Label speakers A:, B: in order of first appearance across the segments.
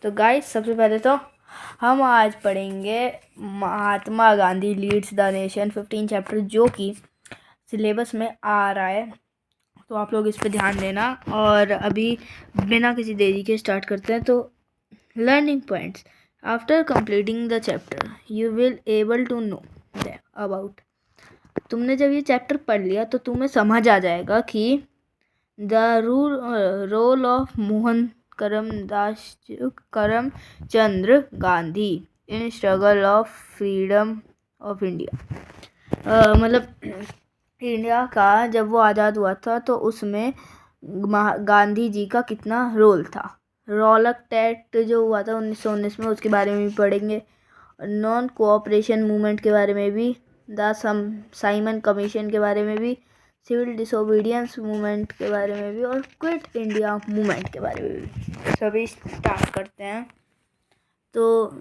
A: तो गाइस सबसे पहले तो हम आज पढ़ेंगे Mahatma Gandhi leads the nation 15 chapter, जो कि सिलेबस में आ रहा है। तो आप लोग इस पे ध्यान देना। और अभी बिना किसी देरी के स्टार्ट करते हैं। तो learning points, after completing the chapter you will able to know about. तुमने जब ये चैप्टर पढ़ लिया तो तुम्हें समझ आ जाएगा कि the role of Mohan Karamchand Gandhi in struggle of freedom of India. मतलब इंडिया का जब वो आज़ाद हुआ था तो उसमें गांधी जी का कितना रोल था। रॉलक एक्ट जो हुआ था 1919 में, उसके बारे में भी पढ़ेंगे। नॉन कोऑपरेशन मूवमेंट के बारे में भी, द साइमन कमीशन के बारे में भी, सिविल डिसोबीडियंस मूवमेंट के बारे में भी, और क्विट इंडिया मूवमेंट के बारे में भी। सभी स्टार्ट करते हैं। तो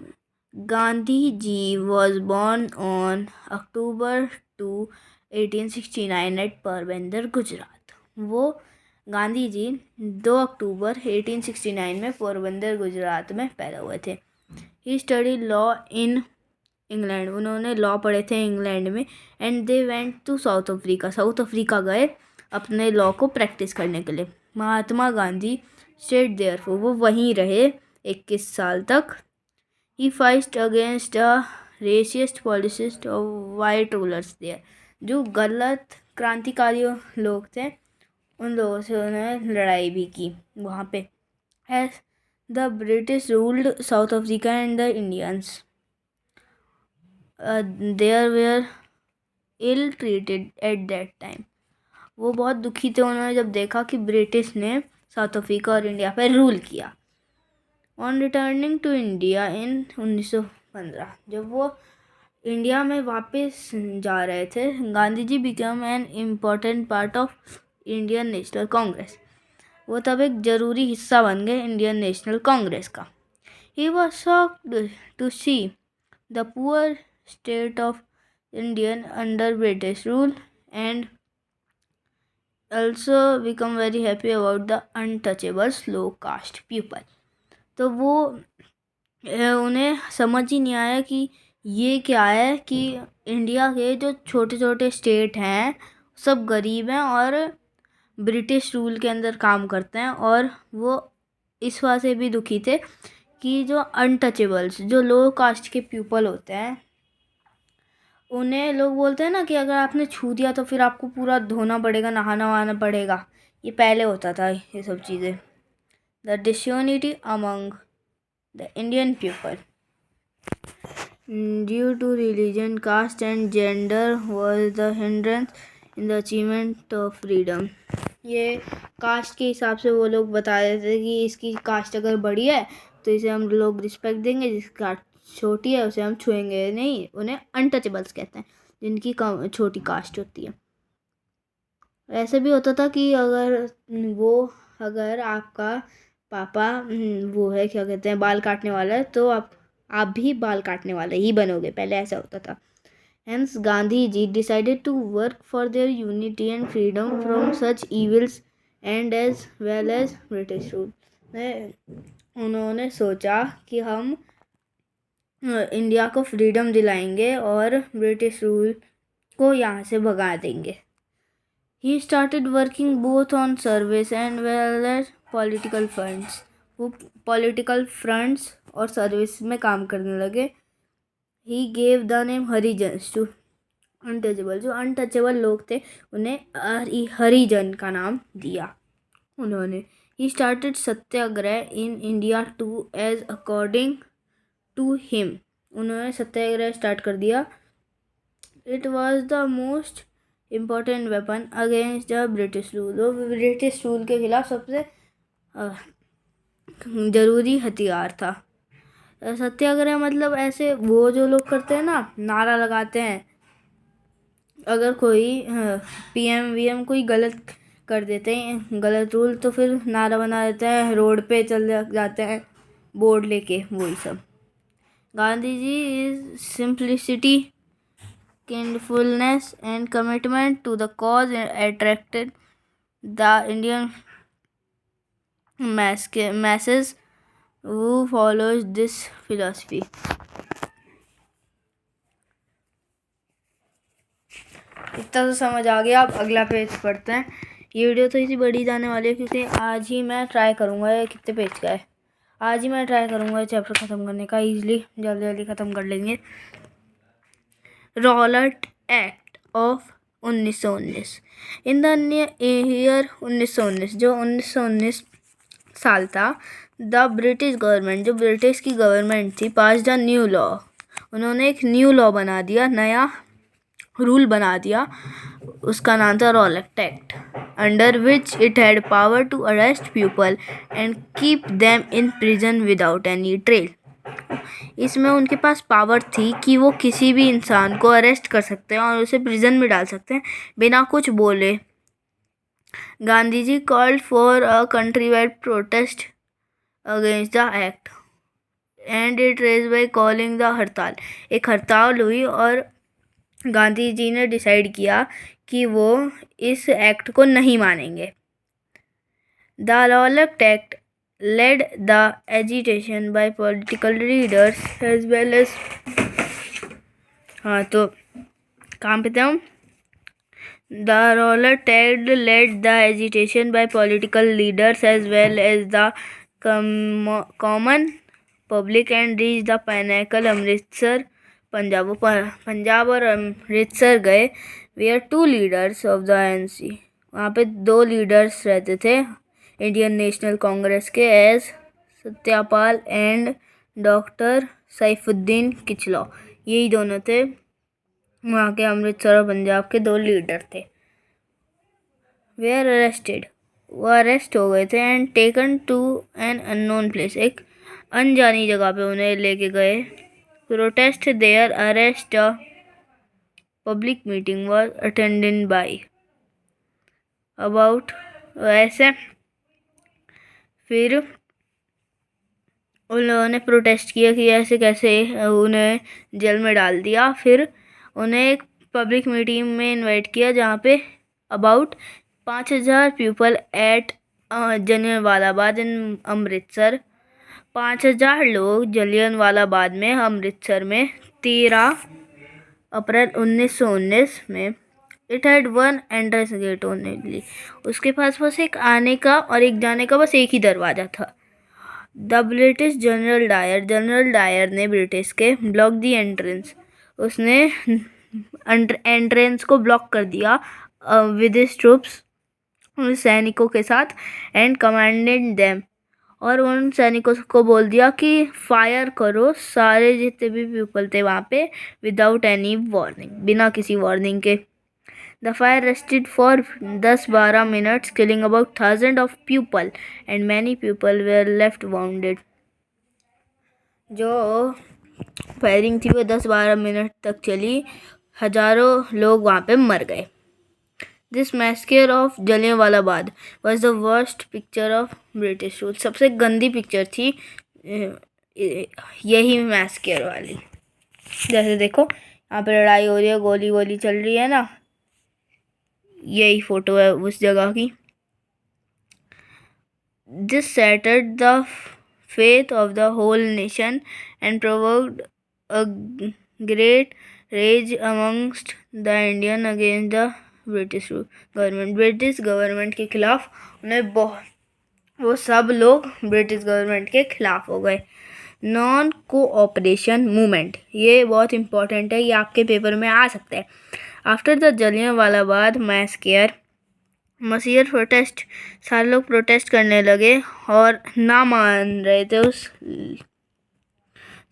A: Gandhi ji was born on October 2, 1869 at Porbandar, Gujarat. वो गांधी जी 2 अक्टूबर 1869 में पोरबंदर, गुजरात में पैदा हुए थे। He study law in England, उन्होंने लॉ पढ़े थे इंग्लैंड में। And they went to South Africa, South Africa गए अपने लॉ को प्रैक्टिस करने के लिए। महात्मा गांधी स्टेड देयर, वो वहीं रहे 21 साल तक। He fight against the racist policies of white rulers there, जो गलत क्रांतिकारी लोग थे उन लोगों से उन्होंने लड़ाई भी की वहाँ पे। As the British ruled South Africa and the Indians there were ill treated at that time. वो बहुत दुखी थे उन्होंने जब देखा कि ब्रिटिश ने साउथ अफ्रीका और इंडिया पर रूल किया। On returning to India in 1915, जब वो इंडिया में वापस जा रहे थे, Gandhi ji become an important part of Indian National Congress. वो तब एक ज़रूरी हिस्सा बन गए इंडियन नेशनल कांग्रेस का। He was shocked to see the poor state of Indian under British rule and also become very happy about the untouchable low caste people. तो वो उन्हें समझ ही नहीं आया कि ये क्या है कि इंडिया के जो छोटे छोटे स्टेट हैं सब गरीब हैं और ब्रिटिश रूल के अंदर काम करते हैं। और वो इस बात से भी दुखी थे कि जो अनटचेबल्स, जो लो कास्ट के पीपल होते हैं, उन्हें लोग बोलते हैं ना कि अगर आपने छू दिया तो फिर आपको पूरा धोना पड़ेगा, नहाना वहाना पड़ेगा। ये पहले होता था ये सब चीज़ें। The disunity among the Indian people due to religion, caste and gender was the hindrance in the achievement of freedom. ये कास्ट के हिसाब से वो लोग बता देते थे कि इसकी कास्ट अगर बड़ी है तो इसे हम लोग रिस्पेक्ट देंगे, जिसकी कास्ट छोटी है उसे हम छुएंगे नहीं। उन्हें अनटचेबल्स कहते हैं, जिनकी छोटी कास्ट होती है। ऐसे भी होता था कि अगर आपका पापा वो है, क्या कहते हैं, बाल काटने वाला है, तो आप भी बाल काटने वाले ही बनोगे। पहले ऐसा होता था। Hence, Gandhiji decided to work for their unity and freedom from such evils and as well as British rule. उन्होंने सोचा कि हम इंडिया को फ्रीडम दिलाएंगे और ब्रिटिश रूल को यहाँ से भगा देंगे। He started working both on service and well as political fronts. वो पॉलिटिकल फ्रंट्स और सर्विस में काम करने लगे। He gave the name Harijans to untouchable, जो अनटचेबल लोग थे उन्हें हरिजन का नाम दिया उन्होंने। He started Satyagraha in India to as according to him, उन्होंने सत्याग्रह स्टार्ट कर दिया। It was the most important weapon against the British rule, वो ब्रिटिश रूल के खिलाफ सबसे ज़रूरी हथियार था। सत्याग्रह मतलब ऐसे वो जो लोग करते हैं ना, नारा लगाते हैं। अगर कोई पीएम वीएम कोई गलत कर देते हैं, गलत रूल, तो फिर नारा बना देते हैं, रोड पे चल जाते हैं बोर्ड लेके, वही सब। Gandhi ji is simplicity, kindfulness and commitment to the cause attracted the Indian masses who follows this philosophy. इतना तो समझ आ गया। अब अगला पेज पढ़ते हैं। ये वीडियो तो इसी बड़ी जाने वाली है क्योंकि आज ही मैं ट्राई करूँगा। ये कितने पेज का है, आज ही मैं ट्राई करूँगा चैप्टर ख़त्म करने का। ईजिली जल्दी जल्दी ख़त्म कर लेंगे। Rowlatt act of 1919। In the year 1919, जो 1919 साल था, द ब्रिटिश गवर्नमेंट, जो ब्रिटिश की गवर्नमेंट थी, पास द न्यू लॉ, उन्होंने एक न्यू लॉ बना दिया, नया रूल बना दिया। उसका नाम था Rowlatt Act, under which it had power to arrest people and keep them in prison without any trial. इसमें उनके पास पावर थी कि वो किसी भी इंसान को अरेस्ट कर सकते हैं और उसे प्रिजन में डाल सकते हैं बिना कुछ बोले। Gandhi ji called for a country wide protest against the act and it raise by calling the hartal. एक हड़ताल हुई और गांधी जी ने डिसाइड किया कि वो इस एक्ट को नहीं मानेंगे। The Rowlatt act led the agitation by political leaders as well as तो कहाँ पे थे हम? The Rowlatt Act led the agitation by political leaders as well as the common public and reached the pinnacle Amritsar, Punjab. Punjab और अमृतसर गए। where two leaders of the ANC, वहाँ पे दो लीडर्स रहते थे इंडियन नेशनल कांग्रेस के, S Satyapal and doctor Saifuddin Kitchlew. यही दोनों थे वहाँ के अमृतसर और पंजाब के दो लीडर थे। वे आर अरेस्टेड, वो अरेस्ट हो गए थे and taken to an unknown place, एक अनजानी जगह पे उन्हें लेके गए। Protest their arrest a public meeting was attended by about, ऐसे फिर उन्होंने प्रोटेस्ट किया कि ऐसे कैसे उन्हें जेल में डाल दिया। फिर उन्हें एक पब्लिक मीटिंग में इनवाइट किया जहाँ पे about 5000 people at Jallianwala Bagh इन अमृतसर। 5000 लोग जलियांवाला बाग में अमृतसर में 13 अप्रैल 1919 में। It had one entrance get only, उसके पास बस एक आने का और एक जाने का बस एक ही दरवाज़ा था। द ब्रिटिश जनरल डायर ने ब्रिटिश के ब्लॉक दी एंट्रेंस, उसने एंट्रेंस को ब्लॉक कर दिया विद हिज ट्रूप्स, सैनिकों के साथ, एंड कमांडेड देम, और उन सैनिकों को बोल दिया कि फायर करो सारे जितने भी पीपल थे वहाँ पे विदाउट एनी वार्निंग, बिना किसी वार्निंग के। The fire lasted for 10-12 minutes, killing about 1000 of people and many people were left wounded. जो फायरिंग थी वो 10-12 मिनट तक चली, हजारों लोग वहाँ पे मर गए। This massacre of Jallianwala Bagh was the worst picture of British rule. सबसे गंदी पिक्चर थी यही मैसेकर वाली। जैसे देखो यहाँ पे लड़ाई हो रही है, गोली गोली चल रही है ना, यही फोटो है उस जगह की। This shattered the faith of the whole nation and provoked a great rage amongst the Indian against the British government. British government के खिलाफ उन्हें वो सब लोग ब्रिटिश गवर्नमेंट के खिलाफ हो गए। नॉन कोऑपरेशन मूवमेंट, ये बहुत इम्पोर्टेंट है, ये आपके पेपर में आ सकता है। After the Jallianwala Bagh massacre, massacre protest, सारे लोग प्रोटेस्ट करने लगे और ना मान रहे थे उस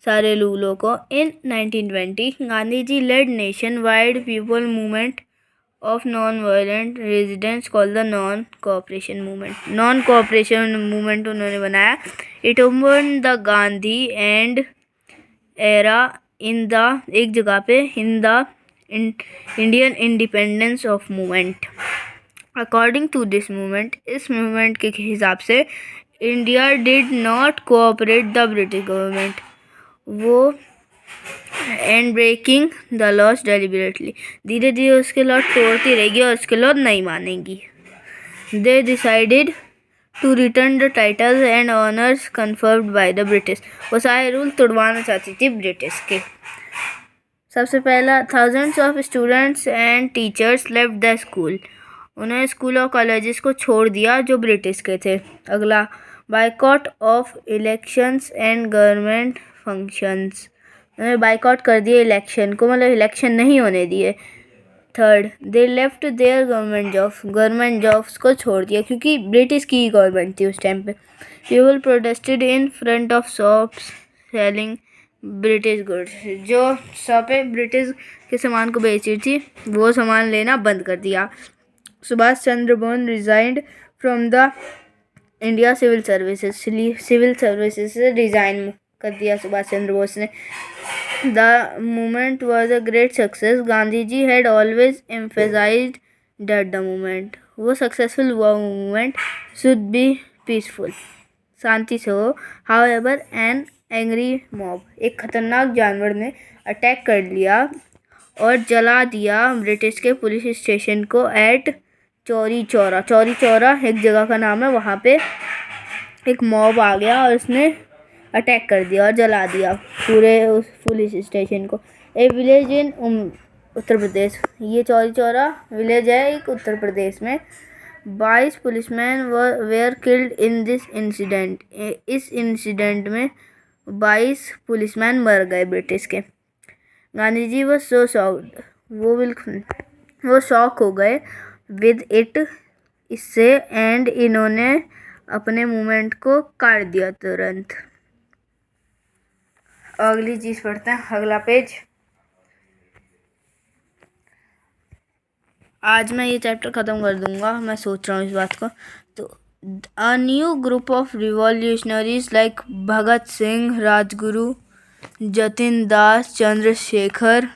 A: सारे रूलों को। In 1920 Gandhi ji led nation wide people movement of non violent residence called the non cooperation movement. Non cooperation movement उन्होंने बनाया। It open the Gandhian era in the, एक जगह पे, in the Indian independence of movement. According to this movement, इस movement के हिसाब से India did not cooperate the British government, वो and breaking the laws deliberately, धीरे धीरे उसके लॉ तोड़ती रहेगी और उसके लॉ नहीं मानेंगी। They decided to return the titles and honors conferred by the British. वो सारे रूल तोड़वाना चाहती थी ब्रिटिश के। सबसे पहला, thousands of students and teachers left the school. उन्होंने स्कूल और कॉलेजेस को छोड़ दिया जो ब्रिटिश के थे। अगला, boycott of elections and government functions. उन्होंने बाइकॉट कर दिए इलेक्शन को, मतलब इलेक्शन नहीं होने दिए। Third, they left there government jobs को छोड़ दिया क्योंकि ब्रिटिश की ही गवर्नमेंट थी उस टाइम पे। People protested in front of shops selling British goods. जो शॉपें ब्रिटिश के सामान को बेची थी वो सामान लेना बंद कर दिया। Subhash Chandra Bose resigned from the India civil services से रिजाइन कर दिया सुभाष चंद्र बोस ने। The movement was a great success. Gandhi ji had always emphasised that the movement, वो सक्सेसफुल हुआ मूवमेंट शुड बी पीसफुल, शांति से हो। हाउएवर एन एंग्री मॉब, एक खतरनाक जानवर ने अटैक कर लिया और जला दिया ब्रिटिश के पुलिस स्टेशन को एट चौरी चौरा। चौरी चौरा एक जगह का नाम है, वहाँ पे एक मॉब आ गया और उसने अटैक कर दिया और जला दिया पूरे उस पुलिस स्टेशन को। ए विलेज इन उत्तर प्रदेश, ये चौरी चौरा विलेज है एक उत्तर प्रदेश में। 22 policeman where killed in this incident. इस इंसिडेंट में 22 पुलिसमैन मर गए ब्रिटिश के। गांधी जी वो सो शॉक्ड, वो शॉक हो गए विद इट, इससे, एंड इन्होंने अपने मूवमेंट को काट दिया तुरंत। अगली चीज पढ़ते हैं, अगला पेज। आज मैं ये चैप्टर ख़त्म कर दूंगा, मैं सोच रहा हूँ इस बात को। तो a new group of revolutionaries like Bhagat Singh, Rajguru, Jatin Das, Chandrashekhar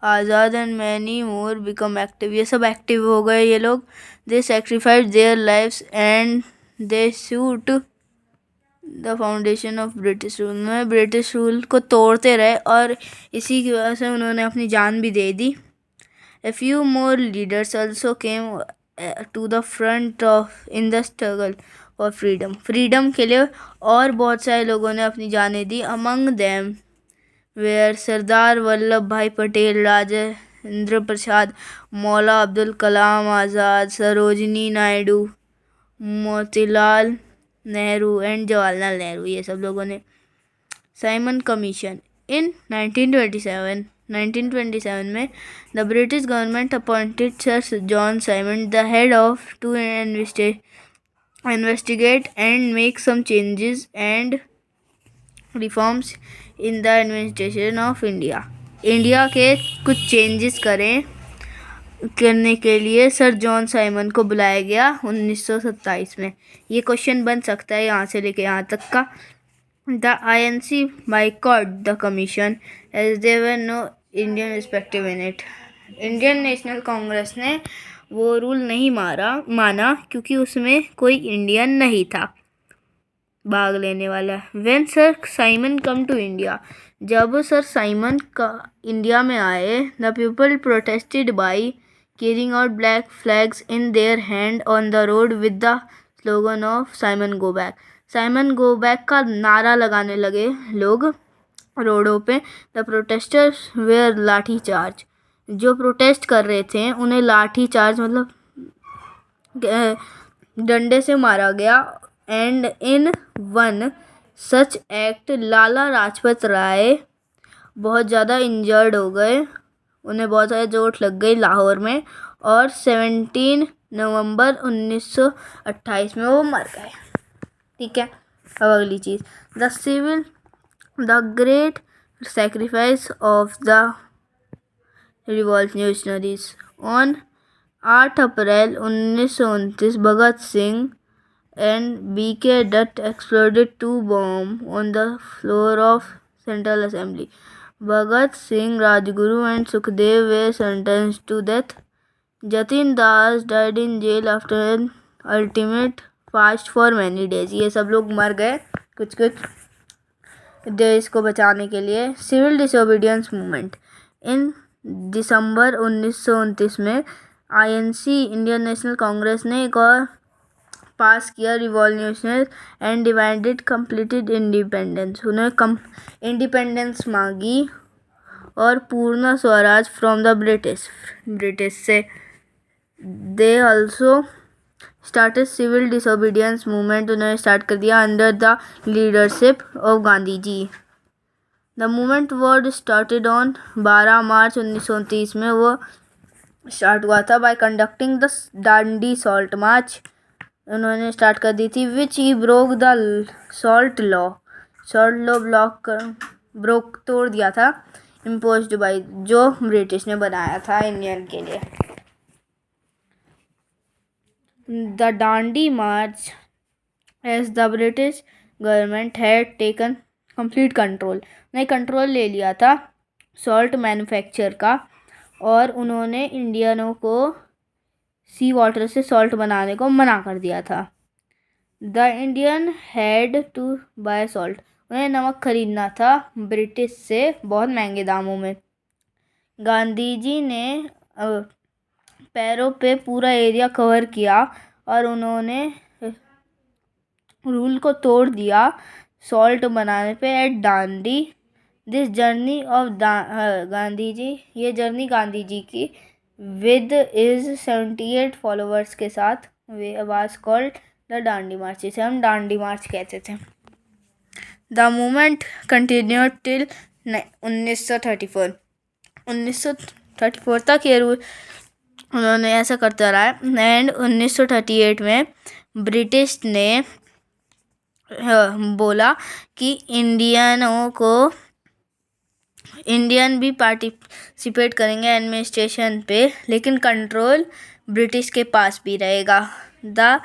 A: Azad and many more become active. ये सब एक्टिव हो गए ये लोग। दे sacrifice their lives and they shoot the foundation of British rule. में ब्रिटिश रूल को तोड़ते रहे और इसी की वजह से उन्होंने अपनी जान भी दे दी। A few more leaders also came to the front in the struggle for freedom. Freedom के लिए और बहुत सारे लोगों ने अपनी जानें दी। Among them were Sardar Vallabh भाई पटेल, राजेंद्र प्रसाद, मौला अब्दुल कलाम आज़ाद, सरोजिनी नायडू, मोतीलाल नेहरू एंड जवाहरलाल नेहरू। ये सब लोगों ने। साइमन कमीशन इन 1927 में the British government appointed sir John Simon the head of to investigate and make some changes and reforms in the administration of India. India के कुछ changes करने के लिए सर जॉन साइमन को बुलाया गया 1927 में। ये क्वेश्चन बन सकता है यहाँ से लेके यहाँ तक का। The INC boycotted the commission as there were no Indian perspective in it. Indian National Congress ने वो रूल नहीं माना क्योंकि उसमें कोई इंडियन नहीं था भाग लेने वाला। When Sir Simon come to India, जब सर साइमन का इंडिया में आए, the people protested by carrying out black flags in their hand on the road with the slogan of Simon go back. Simon go back का नारा लगाने लगे लोग रोडों पे। द प्रोटेस्टर्स वेयर लाठी चार्ज, जो प्रोटेस्ट कर रहे थे उन्हें लाठी चार्ज मतलब डंडे से मारा गया। And in one such act Lala Lajpat Rai बहुत ज़्यादा इंजर्ड हो गए, उन्हें बहुत ज़्यादा चोट लग गई लाहौर में, और 17 नवंबर 1928 में वो मर गए। ठीक है। अब अगली चीज़, the great sacrifice of the revolutionaries. On 8 April 1929 Bhagat Singh and BK Dutt exploded 2 bombs on the floor of Central Assembly. Bhagat Singh, Rajguru and Sukhdev were sentenced to death. Jatin Das died in jail after an ultimate fast for many days. ये सब लोग मर गए कुछ देश को बचाने के लिए। सिविल डिसोबीडियंस मूवमेंट इन दिसंबर 1929 में INC इंडियन नेशनल कांग्रेस ने एक और पास किया revolutionary and demanded completed independence. उन्होंने इंडिपेंडेंस मांगी और Purna Swaraj from the British से। They also started civil disobedience movement. उन्होंने स्टार्ट कर दिया under the leadership of Gandhi ji. The movement were started on 12 March 1929 में वो स्टार्ट हुआ था by conducting the Dandi salt march. उन्होंने स्टार्ट कर दी थी which he broke the salt law broke तोड़ दिया था इम्पोज्ड बाय जो ब्रिटिश ने बनाया था इंडियन के लिए। The Dandi march as the British government had taken complete control. ने कंट्रोल ले लिया था सॉल्ट मैन्युफैक्चर का और उन्होंने इंडियनों को सी वाटर से सॉल्ट बनाने को मना कर दिया था। The Indian had to buy salt. उन्हें नमक खरीदना था ब्रिटिश से बहुत महंगे दामों में। गांधी जी ने पैरों पे पूरा एरिया कवर किया और उन्होंने रूल को तोड़ दिया सॉल्ट बनाने पे at Dandi. This journey of Gandhi ji, ये जर्नी गांधी जी की विद इज 78 फॉलोअर्स के साथ वाज कॉल्ड द डांडी मार्च। इसे हम डांडी मार्च कहते थे। The movement continued till 1934। 1934 तक ये रूल उन्होंने ऐसा करता रहा एंड 1938 में ब्रिटिश ने बोला कि इंडियन भी पार्टिसिपेट करेंगे एडमिनिस्ट्रेशन पे, लेकिन कंट्रोल ब्रिटिश के पास भी रहेगा। The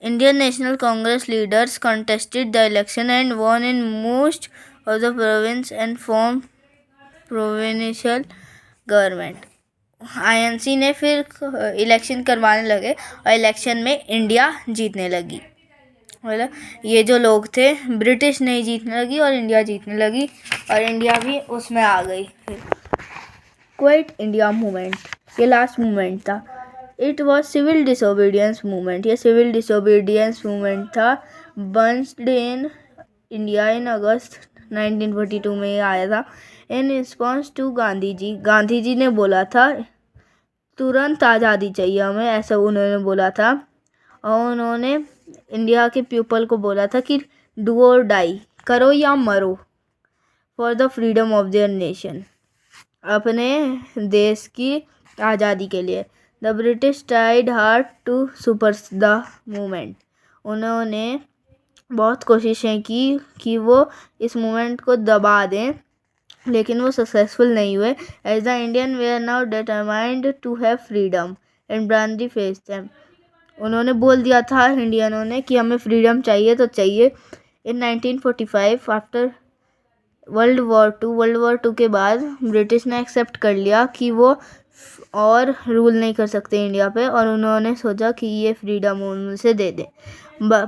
A: Indian National Congress leaders contested the election and won in most of the province and form provincial government. INC ने फिर इलेक्शन करवाने लगे और इलेक्शन में इंडिया जीतने लगी। मतलब ये जो लोग थे ब्रिटिश नहीं जीतने लगी और इंडिया जीतने लगी और इंडिया भी उसमें आ गई। क्विट इंडिया मूवमेंट, ये लास्ट मूवमेंट था। It was civil disobedience movement. ये सिविल डिसोबीडियंस मूवमेंट था। बर्न्स्ड इन इंडिया इन अगस्त 1942 में ये आया था। In response to Gandhi ji ने बोला था तुरंत आज़ादी चाहिए हमें, ऐसा उन्होंने बोला था। और उन्होंने इंडिया के पीपल को बोला था कि डू और डाई, करो या मरो, for the freedom of their nation, अपने देश की आज़ादी के लिए। The British tried hard to suppress the movement. उन्होंने बहुत कोशिशें की कि वो इस मूवमेंट को दबा दें, लेकिन वो सक्सेसफुल नहीं हुए। As the Indian they are now determined to have freedom and bravely face them. उन्होंने बोल दिया था इंडियनों ने कि हमें फ्रीडम चाहिए तो चाहिए। इन 1945 आफ्टर वर्ल्ड वॉर टू के बाद ब्रिटिश ने एक्सेप्ट कर लिया कि वो और रूल नहीं कर सकते इंडिया पे, और उन्होंने सोचा कि ये फ्रीडम उनसे दे दें।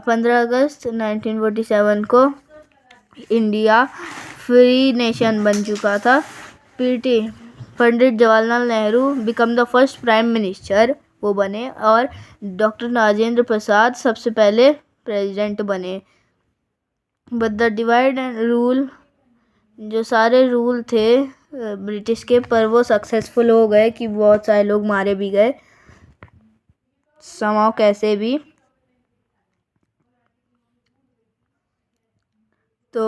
A: 15 अगस्त 1947 को इंडिया फ्री नेशन बन चुका था। Pandit Jawaharlal Nehru become the first prime minister, वो बने, और डॉक्टर राजेंद्र प्रसाद सबसे पहले प्रेसिडेंट बने। But the divide and rule, जो सारे रूल थे ब्रिटिश के, पर वो सक्सेसफुल हो गए कि बहुत सारे लोग मारे भी गए समाव कैसे भी। तो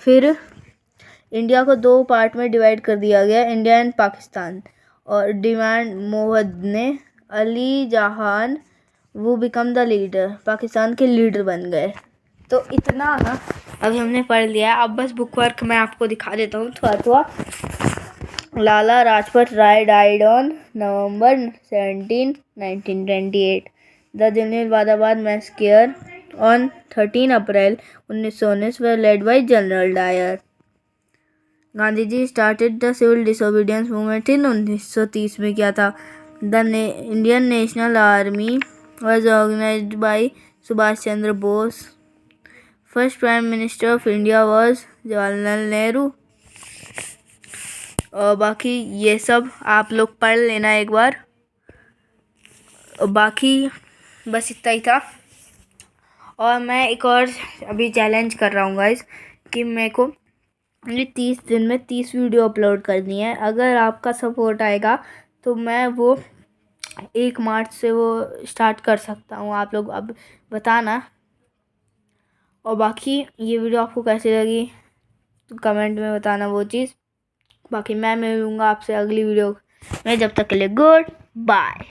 A: फिर इंडिया को 2 पार्ट में डिवाइड कर दिया गया, इंडिया एंड पाकिस्तान। और डिमांड मोहम्मद ने अली जहान वो बिकम द लीडर, पाकिस्तान के लीडर बन गए। तो इतना ना अभी हमने पढ़ लिया। अब बस बुक वर्क मैं आपको दिखा देता हूँ थोड़ा। Lala Rajpat Rai died on November 17, 1928। The Jallianwala massacre on 13 April 1919 were led by General Dyer. Gandhi ji started the civil disobedience movement in 1930 में किया था। The Indian National Army was organised by Subhash Chandra Bose. First prime minister of India was Jawaharlal Nehru. और बाकी ये सब आप लोग पढ़ लेना एक बार। और बाकी बस इतना ही था। और मैं एक और अभी चैलेंज कर रहा हूँ गाइस कि मेरे को 30 दिन में 30 वीडियो अपलोड करनी है। अगर आपका सपोर्ट आएगा तो मैं वो 1 मार्च से वो स्टार्ट कर सकता हूँ। आप लोग अब बताना। और बाकी ये वीडियो आपको कैसी लगी तो कमेंट में बताना वो चीज़। बाकी मैं मिलूँगा आपसे अगली वीडियो में। जब तक के लिए गुड बाय।